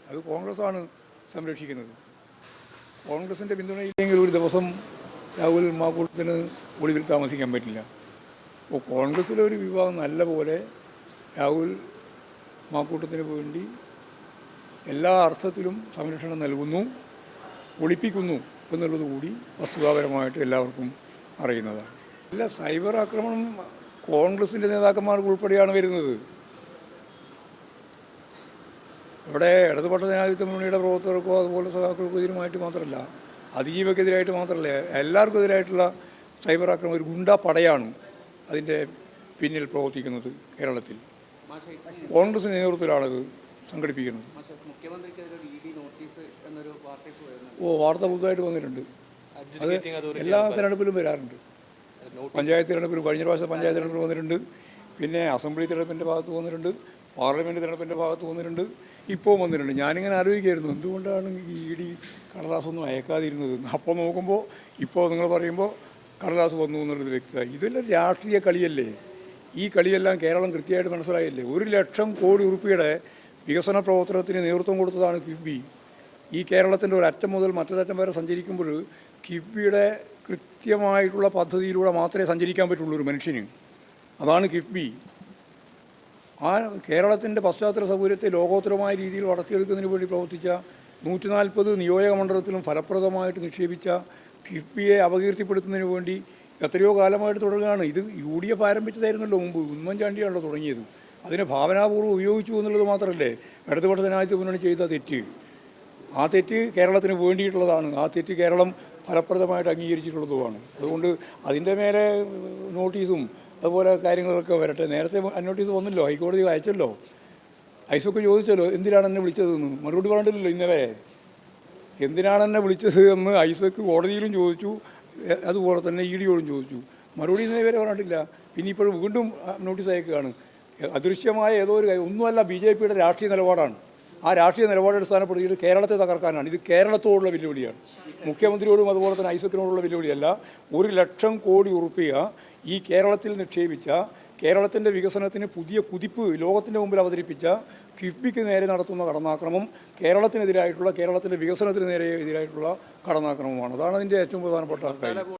അത് കോൺഗ്രസ്സാണ് സംരക്ഷിക്കുന്നത്. കോൺഗ്രസിൻ്റെ പിന്തുണയില്ലെങ്കിൽ ഒരു ദിവസം രാഹുൽ മാക്കൂട്ടത്തിന് ഒളിവിൽ താമസിക്കാൻ പറ്റില്ല. അപ്പോൾ കോൺഗ്രസ്സിലെ ഒരു വിഭാഗം നല്ല പോലെ രാഹുൽ മാക്കൂട്ടത്തിന് വേണ്ടി എല്ലാ അർത്ഥത്തിലും സംരക്ഷണം നൽകുന്നു, ഒളിപ്പിക്കുന്നു എന്നുള്ളത് കൂടി വസ്തുതാപരമായിട്ട് എല്ലാവർക്കും അറിയുന്നതാണ്. എല്ലാ സൈബർ ആക്രമണം കോൺഗ്രസിൻ്റെ നേതാക്കന്മാർക്ക് ഉൾപ്പെടെയാണ് വരുന്നത്. ഇവിടെ ഇടതുപക്ഷ ജനാധിപത്യ മുന്നണിയുടെ പ്രവർത്തകർക്കോ അതുപോലെ സഖാക്കൾക്കോ ഇതിനുമായിട്ട് മാത്രമല്ല, അതിജീവക്കെതിരായിട്ട് മാത്രമല്ല, എല്ലാവർക്കും എതിരായിട്ടുള്ള സൈബർ ആക്രമണം ഒരു ഗുണ്ടാ പടയാണ് അതിൻ്റെ പിന്നിൽ പ്രവർത്തിക്കുന്നത്. കേരളത്തിൽ കോൺഗ്രസിൻ്റെ നേതൃത്വത്തിലാണത് സംഘടിപ്പിക്കുന്നത്. വാർത്ത പുതുതായിട്ട് വന്നിട്ടുണ്ട്. അത് എല്ലാ തിരഞ്ഞെടുപ്പിലും വരാറുണ്ട്. പഞ്ചായത്ത് തിരഞ്ഞെടുപ്പിൽ, കഴിഞ്ഞ പ്രാവശ്യം പഞ്ചായത്ത് തിരഞ്ഞെടുപ്പിൽ വന്നിട്ടുണ്ട്, പിന്നെ അസംബ്ലി തിരഞ്ഞെടുപ്പിൻ്റെ ഭാഗത്ത് വന്നിട്ടുണ്ട്, പാർലമെൻറ്റ് തിരഞ്ഞെടുപ്പിൻ്റെ ഭാഗത്ത് വന്നിട്ടുണ്ട്, ഇപ്പോൾ വന്നിട്ടുണ്ട്. ഞാനിങ്ങനെ ആലോചിക്കായിരുന്നു എന്തുകൊണ്ടാണ് ഈ ഇ ഡി കടലാസൊന്നും അയക്കാതിരുന്നത്. അപ്പോൾ നോക്കുമ്പോൾ ഇപ്പോൾ നിങ്ങൾ പറയുമ്പോൾ കടലാസ് വന്നു എന്നുള്ളത് വ്യക്തമായി. ഇതെല്ലാം രാഷ്ട്രീയ കളിയല്ലേ? ഈ കളിയെല്ലാം കേരളം കൃത്യമായിട്ട് മനസ്സിലായില്ലേ? 1,00,000 കോടി രൂപയുടെ വികസന പ്രവർത്തനത്തിന് നേതൃത്വം കൊടുത്തതാണ് കിഫ്ബി. ഈ കേരളത്തിൻ്റെ ഒരറ്റം മുതൽ മറ്റൊരറ്റം വരെ സഞ്ചരിക്കുമ്പോൾ കിഫ്ബിയുടെ കൃത്യമായിട്ടുള്ള പദ്ധതിയിലൂടെ മാത്രമേ സഞ്ചരിക്കാൻ പറ്റുള്ളൂ ഒരു മനുഷ്യന്. അതാണ് കിഫ്ബി. ആ കേരളത്തിൻ്റെ പശ്ചാത്തല സൗകര്യത്തെ ലോകോത്തരമായ രീതിയിൽ വളർത്തിയെടുക്കുന്നതിന് വേണ്ടി പ്രവർത്തിച്ച 140 നിയോജക മണ്ഡലത്തിലും ഫലപ്രദമായിട്ട് നിക്ഷേപിച്ച കിഫ്ബിയെ അപകീർത്തിപ്പെടുത്തുന്നതിന് വേണ്ടി എത്രയോ കാലമായിട്ട് തുടങ്ങുകയാണ്. ഇത് UDF ആരംഭിച്ചതായിരുന്നല്ലോ മുമ്പ്, ഉമ്മൻചാണ്ടിയാണല്ലോ തുടങ്ങിയത്. അതിനെ ഭാവനാപൂർവ്വം ഉപയോഗിച്ചു എന്നുള്ളത് മാത്രമല്ലേ ഇടതുപക്ഷ ജനാധിപത്യ മുന്നണി ചെയ്ത തെറ്റ്. ആ തെറ്റ് കേരളത്തിന് വേണ്ടിയിട്ടുള്ളതാണ്. ആ തെറ്റ് കേരളം ഫലപ്രദമായിട്ട് അംഗീകരിച്ചിട്ടുള്ളതുമാണ്. അതുകൊണ്ട് അതിൻ്റെ മേലെ നോട്ടീസും അതുപോലെ കാര്യങ്ങളൊക്കെ വരട്ടെ. നേരത്തെ നോട്ടീസ് വന്നല്ലോ, ഹൈക്കോടതി അയച്ചല്ലോ. ഐസൊക്കെ ചോദിച്ചല്ലോ എന്തിനാണ് എന്നെ വിളിച്ചതെന്ന്. മറുപടി പറഞ്ഞില്ലല്ലോ ഇന്നലെ. എന്തിനാണ് എന്നെ വിളിച്ചത് എന്ന് ഐസക്ക് കോടതിയിലും ചോദിച്ചു, അതുപോലെ തന്നെ ED യോടും ചോദിച്ചു. മറുപടി ഇന്നേ വരെ പറഞ്ഞിട്ടില്ല. പിന്നെ ഇപ്പോൾ വീണ്ടും നോട്ടീസ് അയക്കുകയാണ്. അദൃശ്യമായ ഏതോ ഒരു ഒന്നുമല്ല, BJPയുടെ രാഷ്ട്രീയ നിലപാടാണ്. ആ രാഷ്ട്രീയ നിലപാട് അടിസ്ഥാനപ്പെടുത്തിയിട്ട് കേരളത്തെ തകർക്കാനാണ്. ഇത് കേരളത്തോടുള്ള വെല്ലുവിളിയാണ്. മുഖ്യമന്ത്രിയോടും അതുപോലെ തന്നെ ഐസക്കിനോടുള്ള വെല്ലുവിളിയല്ല. 1,00,000 കോടി രൂപ ഈ കേരളത്തിൽ നിക്ഷേപിച്ച, കേരളത്തിൻ്റെ വികസനത്തിന് പുതിയ കുതിപ്പ് ലോകത്തിൻ്റെ മുമ്പിൽ അവതരിപ്പിച്ച കിഫ്ബിക്ക് നേരെ നടത്തുന്ന കടന്നാക്രമം കേരളത്തിനെതിരായിട്ടുള്ള, കേരളത്തിൻ്റെ വികസനത്തിന് നേരെ എതിരായിട്ടുള്ള കടന്നാക്രമമാണ്. അതാണ് അതിൻ്റെ ഏറ്റവും പ്രധാനപ്പെട്ട കാര്യം.